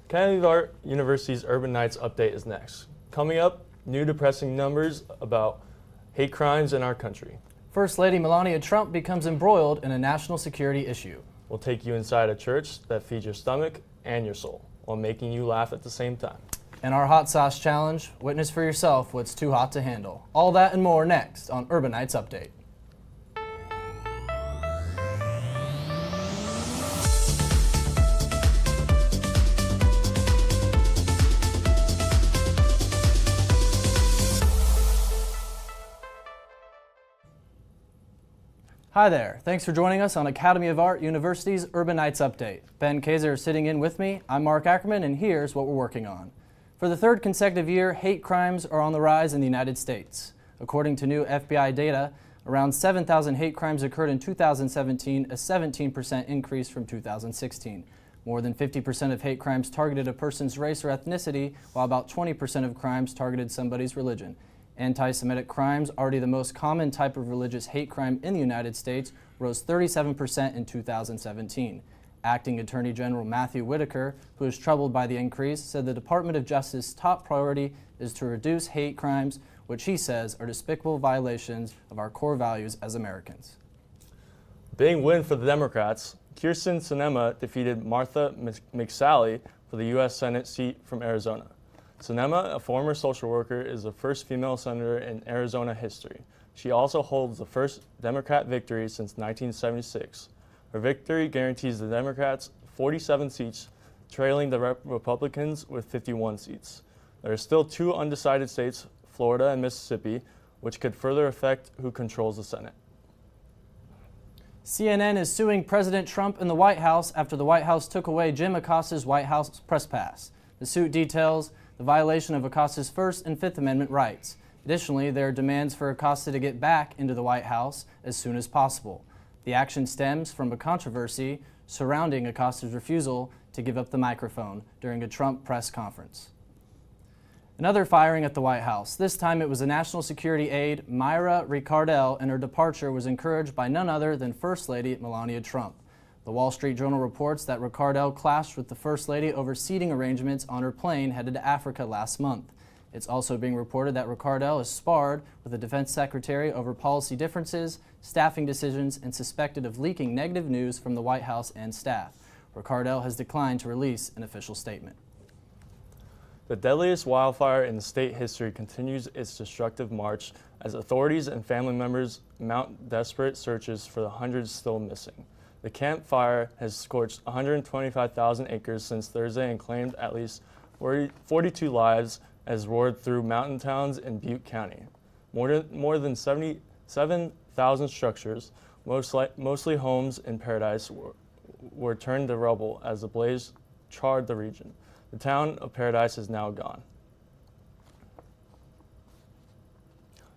Academy of Art University's Urban Nights update is next. Coming up, new depressing numbers about hate crimes in our country. First Lady Melania Trump becomes embroiled in a national security issue. We'll take you inside a church that feeds your stomach and your soul, while making you laugh at the same time. And our hot sauce challenge, witness for yourself what's too hot to handle. All that and more next on Urban Nights Update. Hi there, thanks for joining us on Academy of Art University's Urban Nights Update. Ben Kaiser is sitting in with me. I'm Mark Ackerman, and here's what we're working on. For the third consecutive year, hate crimes are on the rise in the United States. According to new FBI data, around 7,000 hate crimes occurred in 2017, a 17% increase from 2016. More than 50% of hate crimes targeted a person's race or ethnicity, while about 20% of crimes targeted somebody's religion. Anti-Semitic crimes, already the most common type of religious hate crime in the United States, rose 37% in 2017. Acting Attorney General Matthew Whitaker, who is troubled by the increase, said the Department of Justice's top priority is to reduce hate crimes, which he says are despicable violations of our core values as Americans. Big win for the Democrats. Kyrsten Sinema defeated Martha McSally for the U.S. Senate seat from Arizona. Sinema, a former social worker, is the first female senator in Arizona history. She also holds the first Democrat victory since 1976. Her victory guarantees the Democrats 47 seats, trailing the Republicans with 51 seats. There are still two undecided states, Florida and Mississippi, which could further affect who controls the Senate. CNN is suing President Trump and the White House after the White House took away Jim Acosta's White House press pass. The suit details the violation of Acosta's First and Fifth Amendment rights. Additionally, there are demands for Acosta to get back into the White House as soon as possible. The action stems from a controversy surrounding Acosta's refusal to give up the microphone during a Trump press conference. Another firing at the White House. This time it was a national security aide, Mayra Ricardel, and her departure was encouraged by none other than First Lady Melania Trump. The Wall Street Journal reports that Ricardel clashed with the First Lady over seating arrangements on her plane headed to Africa last month. It's also being reported that Ricardel has sparred with the Defense Secretary over policy differences, staffing decisions, and suspected of leaking negative news from the White House and staff. Ricardel has declined to release an official statement. The deadliest wildfire in state history continues its destructive march as authorities and family members mount desperate searches for the hundreds still missing. The Camp Fire has scorched 125,000 acres since Thursday and claimed at least 42 lives as roared through mountain towns in Butte County. More than 77,000 structures, mostly homes in Paradise, were turned to rubble as the blaze charred the region. The town of Paradise is now gone.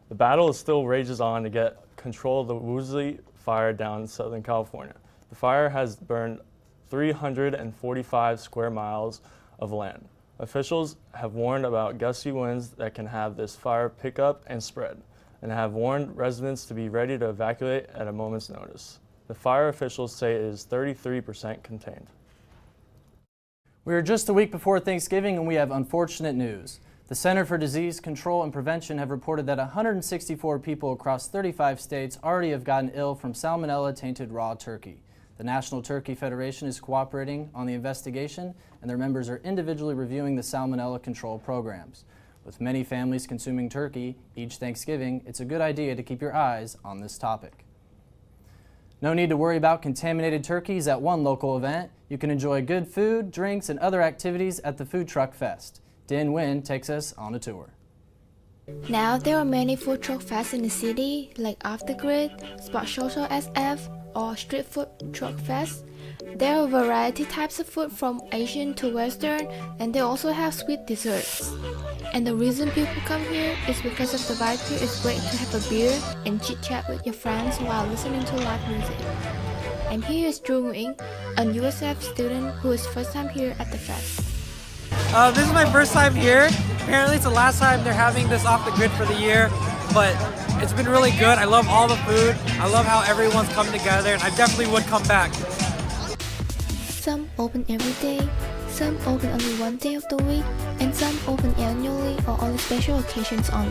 The battle still rages on to get control of the Woolsey fire down in Southern California. The fire has burned 345 square miles of land. Officials have warned about gusty winds that can have this fire pick up and spread, and have warned residents to be ready to evacuate at a moment's notice. The fire officials say it is 33% contained. We are just a week before Thanksgiving and we have unfortunate news. The Center for Disease Control and Prevention have reported that 164 people across 35 states already have gotten ill from salmonella-tainted raw turkey. The National Turkey Federation is cooperating on the investigation, and their members are individually reviewing the salmonella control programs. With many families consuming turkey each Thanksgiving, it's a good idea to keep your eyes on this topic. No need to worry about contaminated turkeys at one local event. You can enjoy good food, drinks, and other activities at the Food Truck Fest. Dan Nguyen takes us on a tour. Now there are many food truck fests in the city, like Off the Grid, Spot Social SF, or Street Food Truck Fest. There are a variety types of food from Asian to Western, and they also have sweet desserts. And the reason people come here is because of the vibe here is great to have a beer and chit-chat with your friends while listening to live music. And here is Drew Nguyen, a USF student who is first time here at the fest. This is my first time here. Apparently it's the last time they're having this Off the Grid for the year, but it's been really good. I love all the food. I love how everyone's come together, and I definitely would come back. Some open every day, Some open only one day of the week, and some open annually or only special occasions only.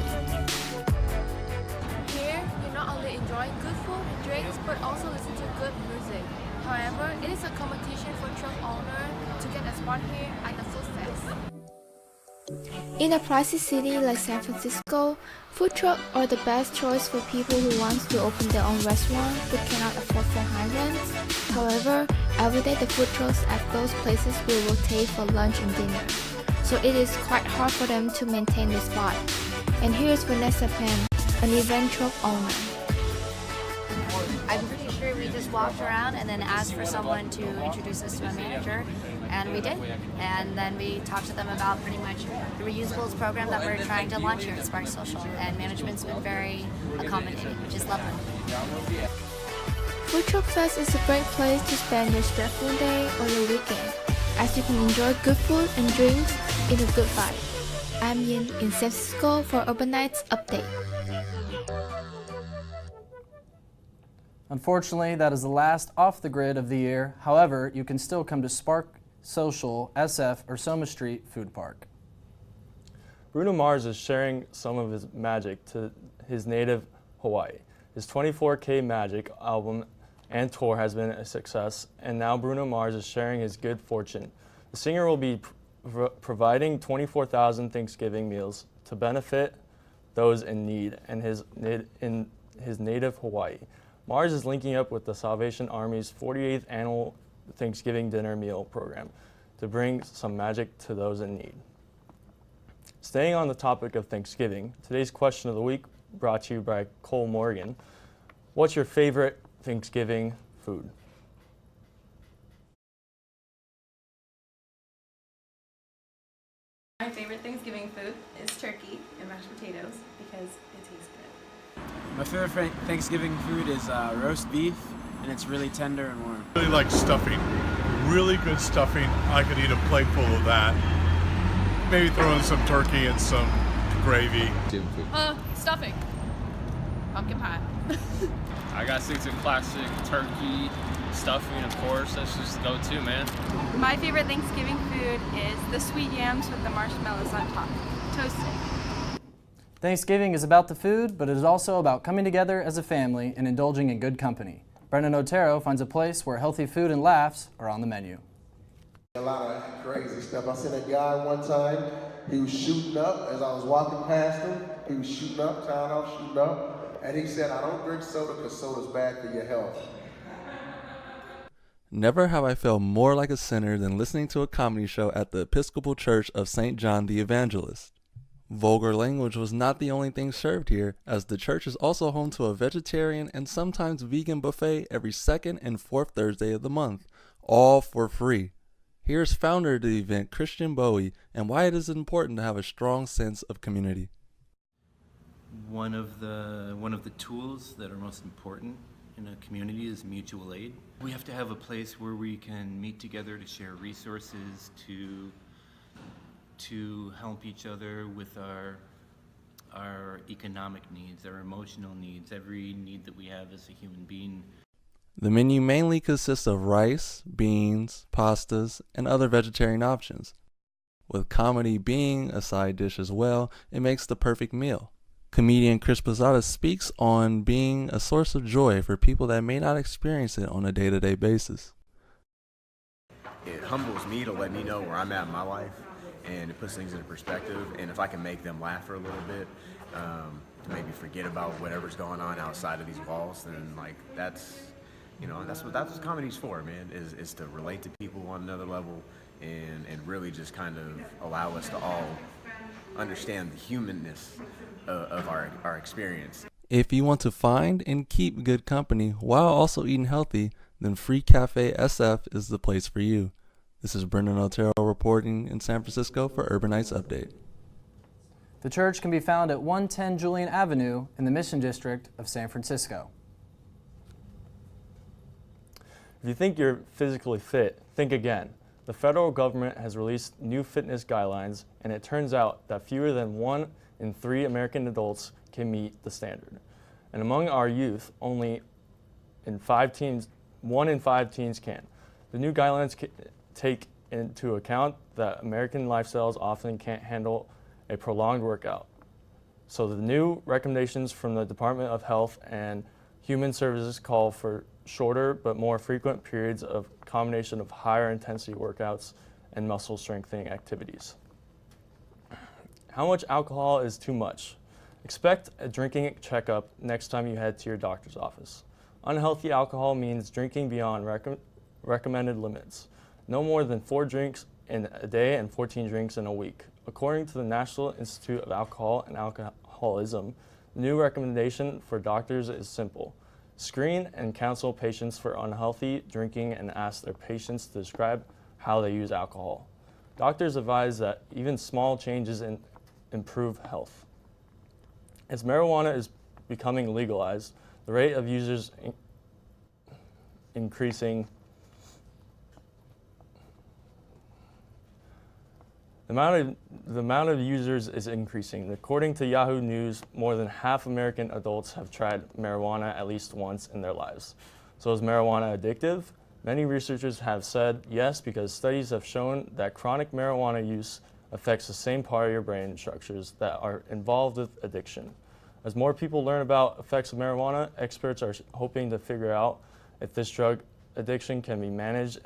Here, you not only enjoy good food and drinks, but also listen to good music. However, it is a competition for truck owner to get a spot here at the food fest. In a pricey city like San Francisco, food trucks are the best choice for people who want to open their own restaurant but cannot afford for high rents. However, every day the food trucks at those places will rotate for lunch and dinner, so it is quite hard for them to maintain the spot. And here's Vanessa Penn, an event truck owner. I'm pretty sure we just walked around and then asked for someone to introduce us to a manager, and we did. And then we talked to them about pretty much the reusables program that we're trying to launch here at Spark Social, and management's been very accommodating, which is lovely. Food Truck Fest is a great place to spend your stressful day or your weekend, as you can enjoy good food and drinks in a good vibe. I'm Yin in San Francisco for Urban Nights Update. Unfortunately, that is the last Off the Grid of the year. However, you can still come to Spark Social, SF, or Soma Street Food Park. Bruno Mars is sharing some of his magic to his native Hawaii. His 24K Magic album and tour has been a success, and now Bruno Mars is sharing his good fortune. The singer will be providing 24,000 Thanksgiving meals to benefit those in need in his native Hawaii. Mars is linking up with the Salvation Army's 48th annual Thanksgiving dinner meal program to bring some magic to those in need. Staying on the topic of Thanksgiving, today's question of the week brought to you by Cole Morgan. What's your favorite Thanksgiving food? My favorite Thanksgiving food is turkey and mashed potatoes because it tastes good. My favorite Thanksgiving food is roast beef, and it's really tender and warm. I really like stuffing. Really good stuffing. I could eat a plate full of that. Maybe throw in some turkey and some gravy. Stuffing. Pumpkin pie. I gotta stick to classic turkey, stuffing, of course. That's just go-to, man. My favorite Thanksgiving food is the sweet yams with the marshmallows on top, toasted. Thanksgiving is about the food, but it is also about coming together as a family and indulging in good company. Brendan Otero finds a place where healthy food and laughs are on the menu. A lot of crazy stuff. I seen a guy one time, he was shooting up as I was walking past him. He was shooting up, tying off, shooting up. And he said, I don't drink soda because soda's bad for your health. Never have I felt more like a sinner than listening to a comedy show at the Episcopal Church of St. John the Evangelist. Vulgar language was not the only thing served here, as the church is also home to a vegetarian and sometimes vegan buffet every second and fourth Thursday of the month, all for free. Here's founder of the event, Christian Bowie, and why it is important to have a strong sense of community. One of the tools that are most important in a community is mutual aid. We have to have a place where we can meet together to share resources, to help each other with our economic needs, our emotional needs, every need that we have as a human being. The menu mainly consists of rice, beans, pastas, and other vegetarian options. With comedy being a side dish as well, it makes the perfect meal. Comedian Chris Posada speaks on being a source of joy for people that may not experience it on a day-to-day basis. It humbles me to let me know where I'm at in my life, and it puts things into perspective. And if I can make them laugh for a little bit, to maybe forget about whatever's going on outside of these walls, then like that's what comedy's for, man. Is to relate to people on another level, and really just kind of allow us to all understand the humanness of our experience. If you want to find and keep good company while also eating healthy, then Free Cafe SF is the place for you. This is Brendan Otero reporting in San Francisco for Urban Nights Update. The church can be found at 110 Julian Avenue in the Mission District of San Francisco. If you think you're physically fit, think again. The federal government has released new fitness guidelines, and it turns out that fewer than 1 in 3 American adults can meet the standard. And among our youth, only 1 in 5 teens can. The new guidelines take into account that American lifestyles often can't handle a prolonged workout. So the new recommendations from the Department of Health and Human Services call for shorter but more frequent periods of combination of higher intensity workouts and muscle strengthening activities. How much alcohol is too much? Expect a drinking checkup next time you head to your doctor's office. Unhealthy alcohol means drinking beyond recommended limits. No more than 4 drinks in a day and 14 drinks in a week. According to the National Institute of Alcohol and Alcoholism, the new recommendation for doctors is simple. Screen and counsel patients for unhealthy drinking and ask their patients to describe how they use alcohol. Doctors advise that even small changes improve health. As marijuana is becoming legalized, the rate of users increasing. The amount of users is increasing. According to Yahoo News, more than half American adults have tried marijuana at least once in their lives. So is marijuana addictive? Many researchers have said yes, because studies have shown that chronic marijuana use affects the same part of your brain structures that are involved with addiction. As more people learn about effects of marijuana, experts are hoping to figure out if this drug addiction can be managed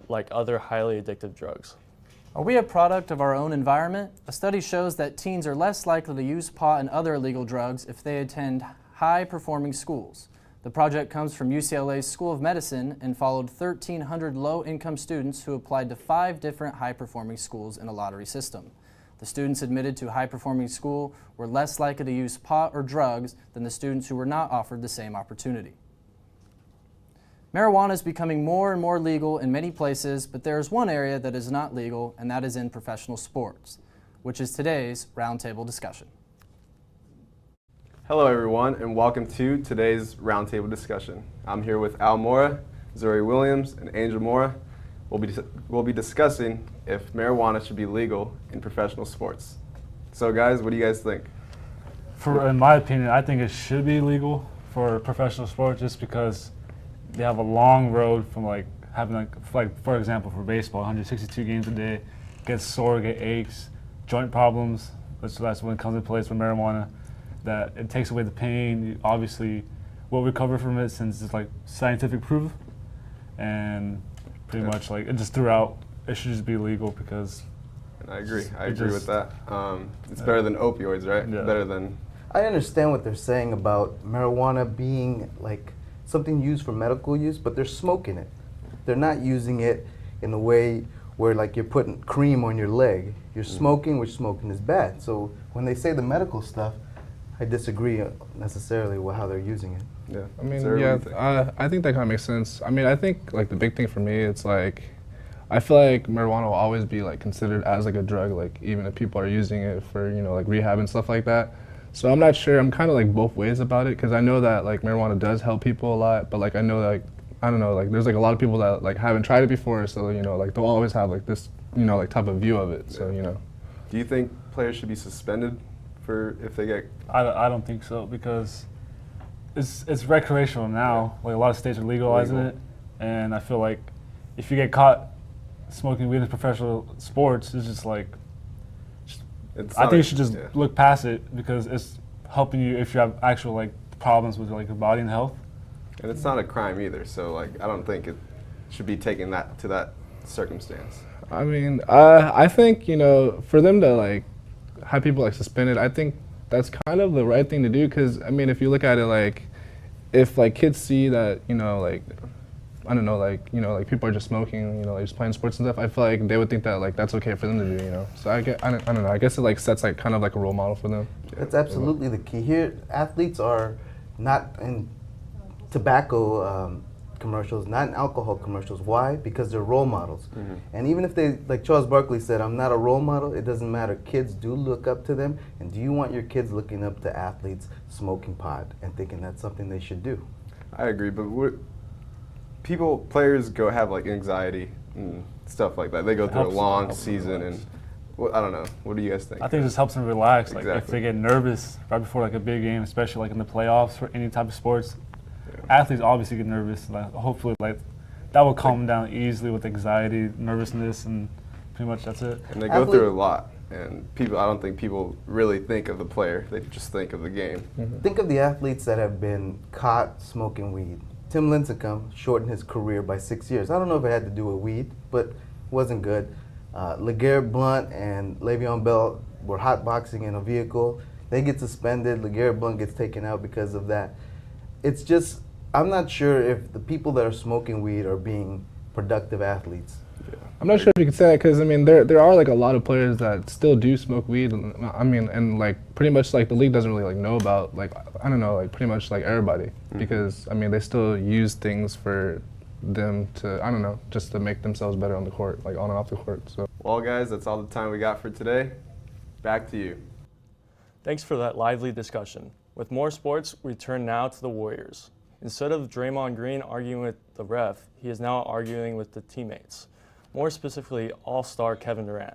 like other highly addictive drugs. Are we a product of our own environment? A study shows that teens are less likely to use pot and other illegal drugs if they attend high-performing schools. The project comes from UCLA's School of Medicine and followed 1,300 low-income students who applied to 5 different high-performing schools in a lottery system. The students admitted to high-performing school were less likely to use pot or drugs than the students who were not offered the same opportunity. Marijuana is becoming more and more legal in many places, but there is one area that is not legal, and that is in professional sports, which is today's roundtable discussion. Hello everyone, and welcome to today's roundtable discussion. I'm here with Al Mora, Zoe Williams, and Angel Mora. We'll be discussing if marijuana should be legal in professional sports. So guys, what do you guys think? In my opinion, I think it should be legal for professional sports, just because they have a long road from having for example, for baseball, 162 games a day, get sore, get aches, joint problems. That's when it comes into place with marijuana. That it takes away the pain. You obviously will recover from it since it's scientific proof, and pretty much just throughout it should just be legal because. And I agree with that. It's better than opioids, right? Yeah. Better than. I understand what they're saying about marijuana being something used for medical use, but they're smoking it. They're not using it in a way where you're putting cream on your leg. You're smoking, which smoking is bad. So when they say the medical stuff, I disagree necessarily with how they're using it. Yeah. I mean, I think that kind of makes sense. I mean, I think the big thing for me, it's I feel like marijuana will always be considered as a drug, even if people are using it for rehab and stuff like that. So I'm not sure. I'm kind of both ways about it, because I know that marijuana does help people a lot, but I know I don't know, there's a lot of people that haven't tried it before, so they'll always have this type of view of it. So Do you think players should be suspended for if they get? I don't think so, because it's recreational now. A lot of states are legalizing it, and I feel like if you get caught smoking weed in professional sports, it's just I think you should just look past it, because it's helping you if you have actual problems with your body and health. And it's not a crime either, so I don't think it should be taken to that circumstance. I mean, I think for them to have people suspended, I think that's kind of the right thing to do, because I mean, if you look at it if kids see that I don't know, people are just smoking, just playing sports and stuff, I feel they would think that that's okay for them to do, So I don't know, I guess it sets kind of a role model for them. That's absolutely the key here. Athletes are not in tobacco commercials, not in alcohol commercials. Why? Because they're role models. Mm-hmm. And even if they, like Charles Barkley said, I'm not a role model, it doesn't matter. Kids do look up to them. And do you want your kids looking up to athletes smoking pot and thinking that's something they should do? I agree, but players have anxiety and stuff like that. They go through a long season, and I don't know. What do you guys think? I think it just helps them relax. Exactly. If they get nervous right before a big game, especially in the playoffs for any type of sports, athletes obviously get nervous. Hopefully, that will calm them down easily with anxiety, nervousness, and pretty much that's it. And they go through a lot. And I don't think people really think of the player. They just think of the game. Think of the athletes that have been caught smoking weed. Tim Lincecum shortened his career by 6 years. I don't know if it had to do with weed, but it wasn't good. LeGarrette Blount and Le'Veon Bell were hotboxing in a vehicle. They get suspended. LeGarrette Blount gets taken out because of that. It's just, I'm not sure if the people that are smoking weed are being productive athletes. I'm not sure if you could say that because I mean there are like a lot of players that still do smoke weed. I mean, and like pretty much like the league doesn't really like know about like I don't know like pretty much like everybody because I mean they still use things for them to I don't know just to make themselves better on the court, like on and off the court. So well, guys, that's all the time we got for today. Back to you. Thanks for that lively discussion. With more sports, we turn now to the Warriors. Instead of Draymond Green arguing with the ref, he is now arguing with the teammates. More specifically, All-Star Kevin Durant.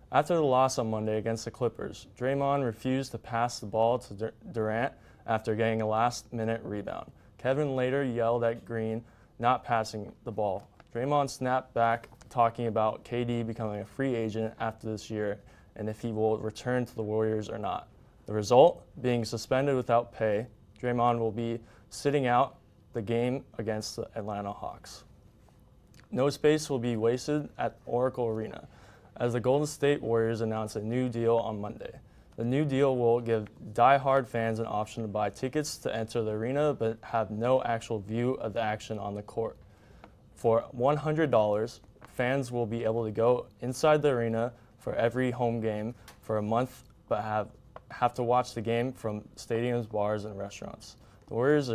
After the loss on Monday against the Clippers, Draymond refused to pass the ball to Durant after getting a last-minute rebound. Kevin later yelled at Green not passing the ball. Draymond snapped back, talking about KD becoming a free agent after this year and if he will return to the Warriors or not. The result, being suspended without pay, Draymond will be sitting out the game against the Atlanta Hawks. No space will be wasted at Oracle Arena, as the Golden State Warriors announced a new deal on Monday. The new deal will give die-hard fans an option to buy tickets to enter the arena but have no actual view of the action on the court. For $100, fans will be able to go inside the arena for every home game for a month but have to watch the game from stadiums, bars, and restaurants. The Warriors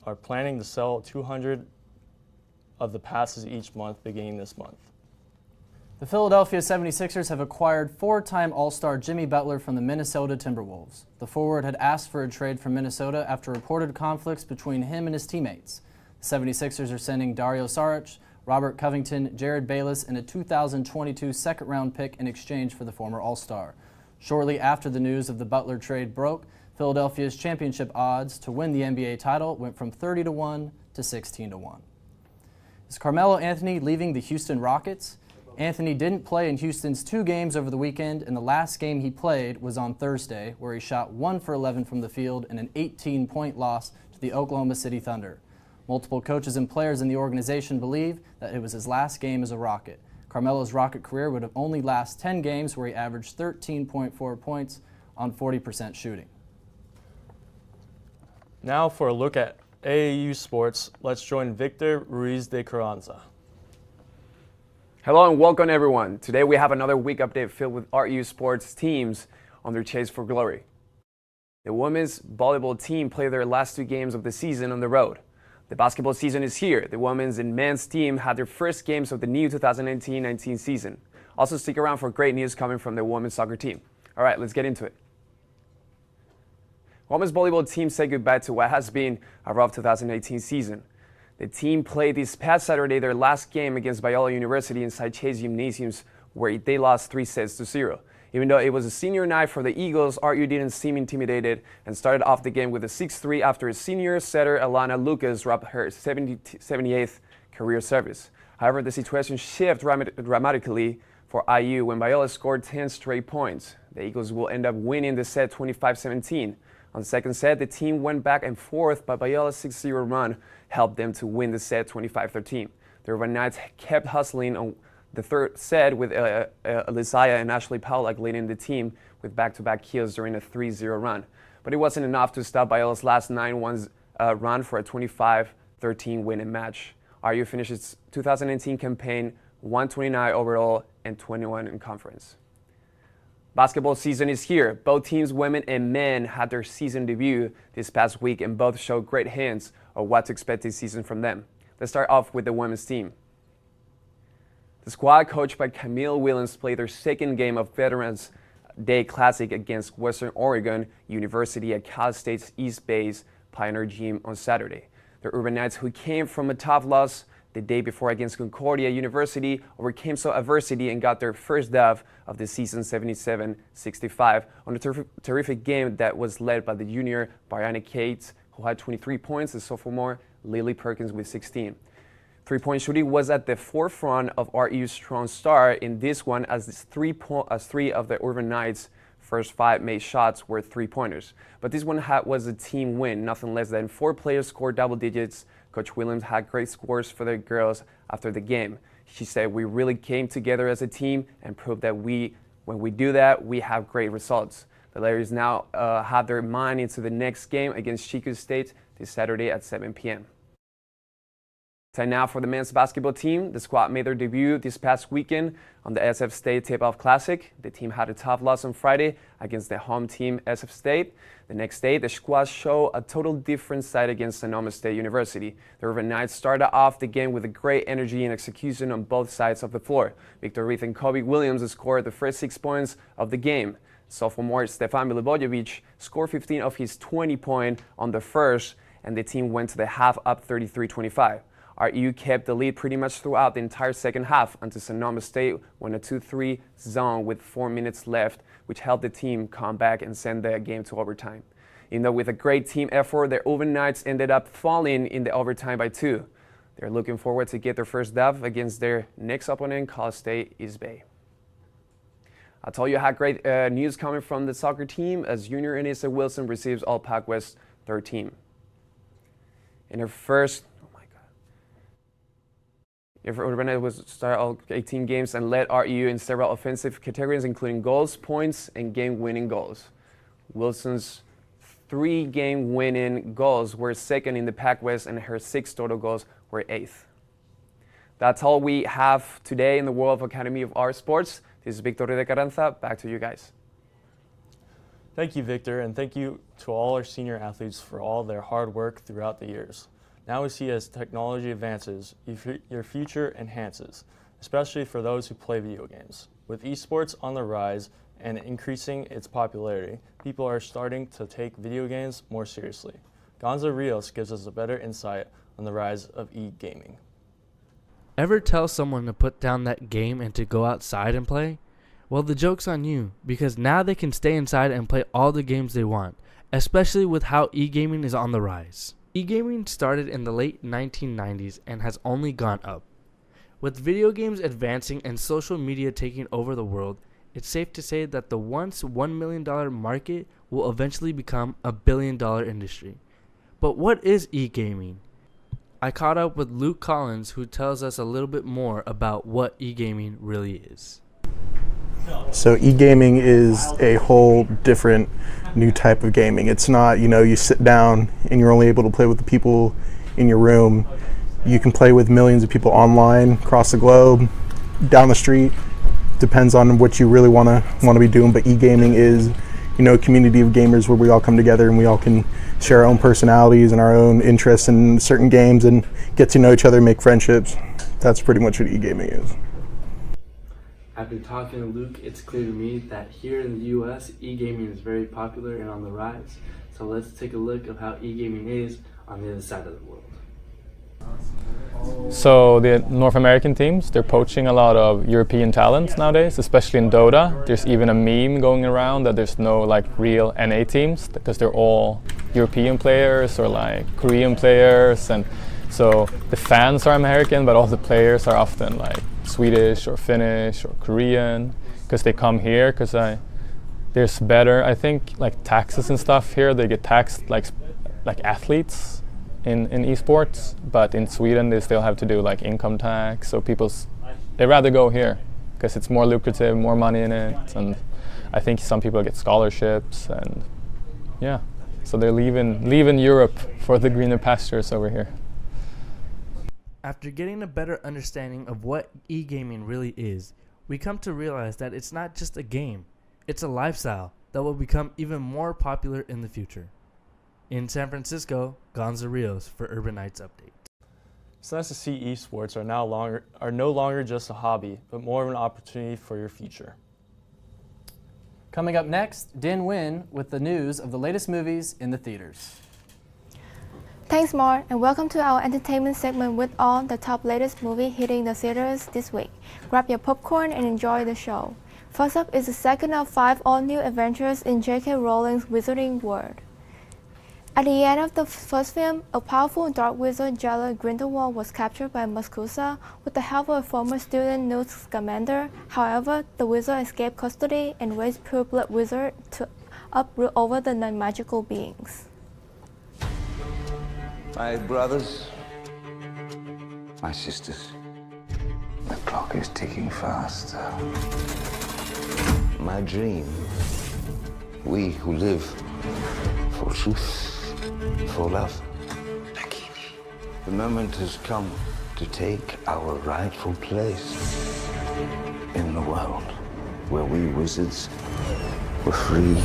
are planning to sell 200 of the passes each month beginning this month. The Philadelphia 76ers have acquired four-time All-Star Jimmy Butler from the Minnesota Timberwolves. The forward had asked for a trade from Minnesota after reported conflicts between him and his teammates. The 76ers are sending Dario Saric, Robert Covington, Jared Bayless, and a 2022 second-round pick in exchange for the former All-Star. Shortly after the news of the Butler trade broke, Philadelphia's championship odds to win the NBA title went from 30-1 to 16-1. Is Carmelo Anthony leaving the Houston Rockets? Anthony didn't play in Houston's 2 games over the weekend, and the last game he played was on Thursday, where he shot 1 for 11 from the field in an 18-point loss to the Oklahoma City Thunder. Multiple coaches and players in the organization believe that it was his last game as a Rocket. Carmelo's Rocket career would have only lasted 10 games, where he averaged 13.4 points on 40% shooting. Now for a look at AAU sports, let's join Victor Ruiz de Carranza. Hello and welcome everyone. Today we have another week update filled with RU sports teams on their chase for glory. The women's volleyball team played their last 2 games of the season on the road. The basketball season is here. The women's and men's team had their first games of the new 2018-19 season. Also stick around for great news coming from the women's soccer team. All right, let's get into it. Women's volleyball team said goodbye to what has been a rough 2018 season. The team played this past Saturday their last game against Biola University inside Chase Gymnasiums, where they lost 3-0. Even though it was a senior night for the Eagles, RU didn't seem intimidated and started off the game with a 6-3 after a senior setter Alana Lucas wrapped her 78th career service. However, the situation shifted dramatically for IU when Biola scored 10 straight points. The Eagles will end up winning the set 25-17. On the second set, the team went back and forth, but Biola's 6-0 run helped them to win the set 25-13. The Urban Knights kept hustling on the third set with Elisaya and Ashley Powlak leading the team with back-to-back kills during a 3-0 run. But it wasn't enough to stop Biola's last 9-1 run for a 25-13 winning match. RU finished its 2018 campaign 129 overall and 21 in conference. Basketball season is here. Both teams, women and men, had their season debut this past week and both showed great hints of what to expect this season from them. Let's start off with the women's team. The squad, coached by Camille Williams, played their second game of Veterans Day Classic against Western Oregon University at Cal State's East Bay's Pioneer Gym on Saturday. The Urban Knights, who came from a tough loss the day before against Concordia University, overcame some adversity and got their first dub of the season 77-65 on a terrific game that was led by the junior Brianna Cates, who had 23 points, and sophomore Lily Perkins with 16. Three-point shooting was at the forefront of RU's strong start in this one, as three of the Urban Knights' first 5 made shots were three-pointers. But this one was a team win. Nothing less than 4 players scored double digits. Coach Williams had great scores for the girls after the game. She said, "We really came together as a team and proved that when we do that, we have great results." The Ladies now have their mind into the next game against Chico State this Saturday at 7 p.m. Time now for the men's basketball team. The squad made their debut this past weekend on the SF State Tip-Off Classic. The team had a tough loss on Friday against the home team, SF State. The next day, the squad showed a total different side against Sonoma State University. The Urban Knights started off the game with a great energy and execution on both sides of the floor. Victor Reith and Kobe Williams scored the first 6 points of the game. Sophomore Stefan Milivojevic scored 15 of his 20-point on the first, and the team went to the half up 33-25. RU kept the lead pretty much throughout the entire second half until Sonoma State won a 2-3 zone with 4 minutes left, which helped the team come back and send the game to overtime. Even though with a great team effort, the Urban Knights ended up falling in the overtime by 2. They're looking forward to get their first dub against their next opponent, Cal State East Bay. I told you I had great news coming from the soccer team as junior Anissa Wilson receives All Pac West third team. In her first Urban was started all 18 games and led RU in several offensive categories, including goals, points, and game-winning goals. Wilson's 3 game-winning goals were second in the Pac West, and her 6 total goals were 8th. That's all we have today in the world of Academy of Art Sports. This is Victor de Carranza. Back to you guys. Thank you, Victor, and thank you to all our senior athletes for all their hard work throughout the years. Now we see as technology advances, your future enhances, especially for those who play video games. With esports on the rise and increasing its popularity, people are starting to take video games more seriously. Gonza Rios gives us a better insight on the rise of e-gaming. Ever tell someone to put down that game and to go outside and play? Well, the joke's on you, because now they can stay inside and play all the games they want, especially with how e-gaming is on the rise. E-gaming started in the late 1990s and has only gone up. With video games advancing and social media taking over the world, it's safe to say that the once $1 million market will eventually become a $1 billion industry. But what is e-gaming? I caught up with Luke Collins, who tells us a little bit more about what e-gaming really is. So e-gaming is a whole different new type of gaming. It's not, you sit down and you're only able to play with the people in your room. You can play with millions of people online, across the globe, down the street. Depends on what you really want to be doing, but e-gaming is, a community of gamers where we all come together and we all can share our own personalities and our own interests in certain games and get to know each other, make friendships. That's pretty much what e-gaming is. After talking to Luke, it's clear to me that here in the US, e-gaming is very popular and on the rise. So let's take a look at how e-gaming is on the other side of the world. So the North American teams, they're poaching a lot of European talents nowadays, especially in Dota. There's even a meme going around that there's no real NA teams because they're all European players or Korean players, and so the fans are American, but all the players are often Swedish or Finnish or Korean because they come here because there's better, I think, taxes and stuff here. They get taxed like athletes in esports, but in Sweden they still have to do income tax. So they rather go here because it's more lucrative, more money in it, and I think some people get scholarships, and yeah, so they're leaving Europe for the greener pastures over here. After getting a better understanding of what e-gaming really is, we come to realize that it's not just a game, it's a lifestyle that will become even more popular in the future. In San Francisco, Gonza Rios for Urban Knights Update. It's nice to see esports are no longer just a hobby, but more of an opportunity for your future. Coming up next, Din Nguyen with the news of the latest movies in the theaters. Thanks, Mark, and welcome to our entertainment segment with all the top latest movie hitting the theaters this week. Grab your popcorn and enjoy the show. First up is the second of 5 all-new adventures in J.K. Rowling's Wizarding World. At the end of the first film, a powerful dark wizard Jailer Grindelwald was captured by Muscoosa with the help of a former student Newt Scamander. However, the wizard escaped custody and raised Pure Blood Wizard to uproot over the non-magical beings. My brothers, my sisters, the clock is ticking fast. My dream, we who live for truth, for love. The moment has come to take our rightful place in the world where we wizards were free.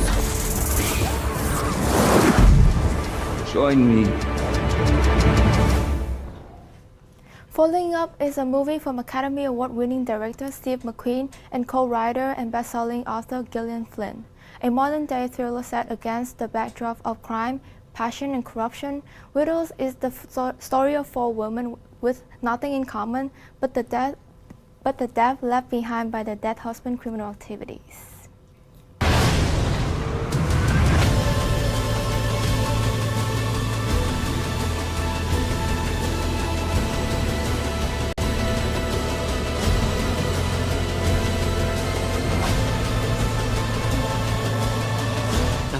Join me. Following Up is a movie from Academy Award-winning director Steve McQueen and co-writer and best-selling author Gillian Flynn. A modern-day thriller set against the backdrop of crime, passion, and corruption, Widows is the story of 4 women with nothing in common but the death left behind by their dead husband's criminal activities.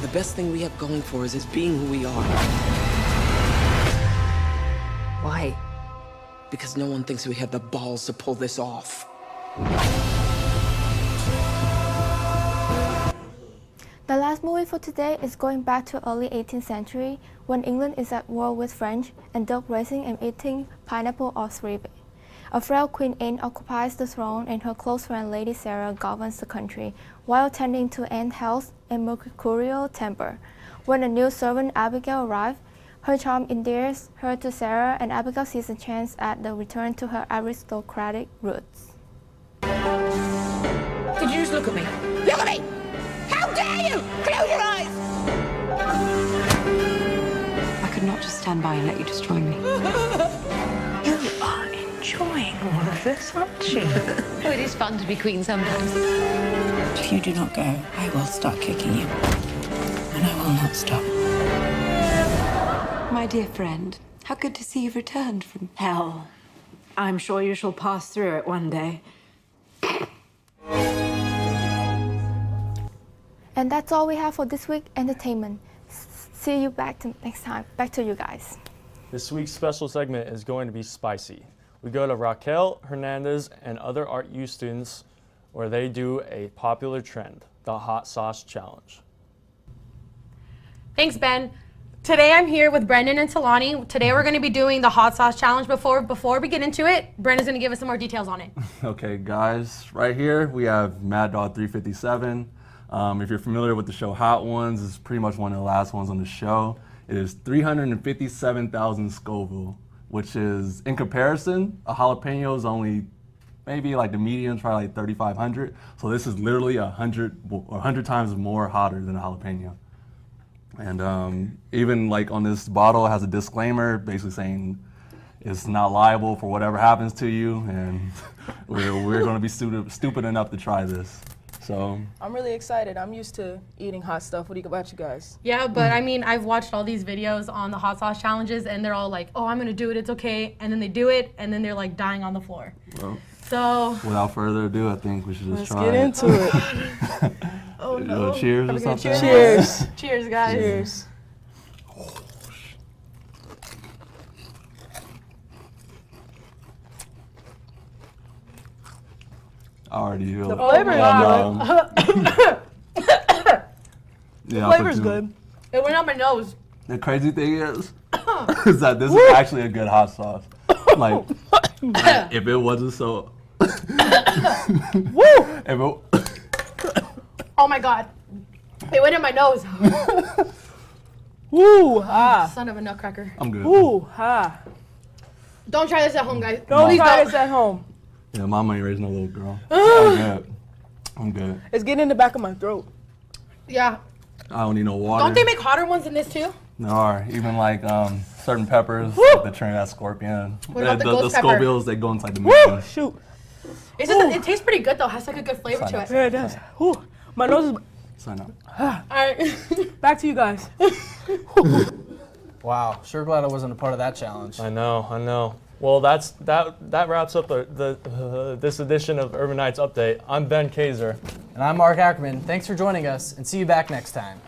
The best thing we have going for us is being who we are. Why? Because no one thinks we have the balls to pull this off. The last movie for today is going back to early 18th century when England is at war with French and dog racing and eating pineapple or sriracha. A frail Queen Anne occupies the throne and her close friend Lady Sarah governs the country while tending to Anne's health and mercurial temper. When a new servant Abigail arrives, her charm endears her to Sarah and Abigail sees a chance at the return to her aristocratic roots. Did you just look at me? Look at me! How dare you! Close your eyes! I could not just stand by and let you destroy me. You are enjoying all of this, aren't you? Oh, it is fun to be queen sometimes. If you do not go, I will start kicking you. And I will not stop. My dear friend, how good to see you've returned from hell. I'm sure you shall pass through it one day. And that's all we have for this week entertainment. See you back to next time. Back to you guys. This week's special segment is going to be spicy. We go to Raquel Hernandez and other Art U students where they do a popular trend, the Hot Sauce Challenge. Thanks, Ben. Today I'm here with Brendan and Talani. Today we're going to be doing the Hot Sauce Challenge. Before we get into it, Brendan's going to give us some more details on it. Okay, guys, right here we have Mad Dog 357. If you're familiar with the show Hot Ones, it's pretty much one of the last ones on the show. It is 357,000 Scoville, which is, in comparison, a jalapeno is only maybe like the median's probably like 3,500. So this is literally 100 times more hotter than a jalapeno. And even like on this bottle, it has a disclaimer basically saying it's not liable for whatever happens to you, and we're going to be stupid enough to try this. So I'm really excited. I'm used to eating hot stuff. What about you guys? Yeah, but I mean, I've watched all these videos on the hot sauce challenges, and they're all like, "Oh, I'm gonna do it. It's okay," and then they do it, and then they're like dying on the floor. Well, so without further ado, I think we should just try. Let's get into it. Oh no! Cheers or something. Cheers. Cheers, guys. Cheers. I already feel the flavor is good. The flavor's good. It went up my nose. The crazy thing is that this is actually a good hot sauce. Like, if it wasn't so... Oh my god. It went in my nose. Woo ha. Son of a nutcracker. I'm good. Woo ha. Don't try this at home, guys. Don't try this at home. Yeah, mama ain't raising no little girl. I'm good. I'm good. It's getting in the back of my throat. Yeah. I don't need no water. Don't they make hotter ones than this too? No, even like certain peppers, like the Trinidad Scorpion. What about the the ghost pepper? Scovilles, they go inside the Woo! meat. Shoot. It's just, it tastes pretty good though. It has like a good flavor to it. Yeah, it does. Woo. My nose is... Sign up. All right. Back to you guys. Wow, sure glad I wasn't a part of that challenge. I know. Well, that wraps up this edition of Urban Knights Update. I'm Ben Kaiser. And I'm Mark Ackerman. Thanks for joining us, and see you back next time.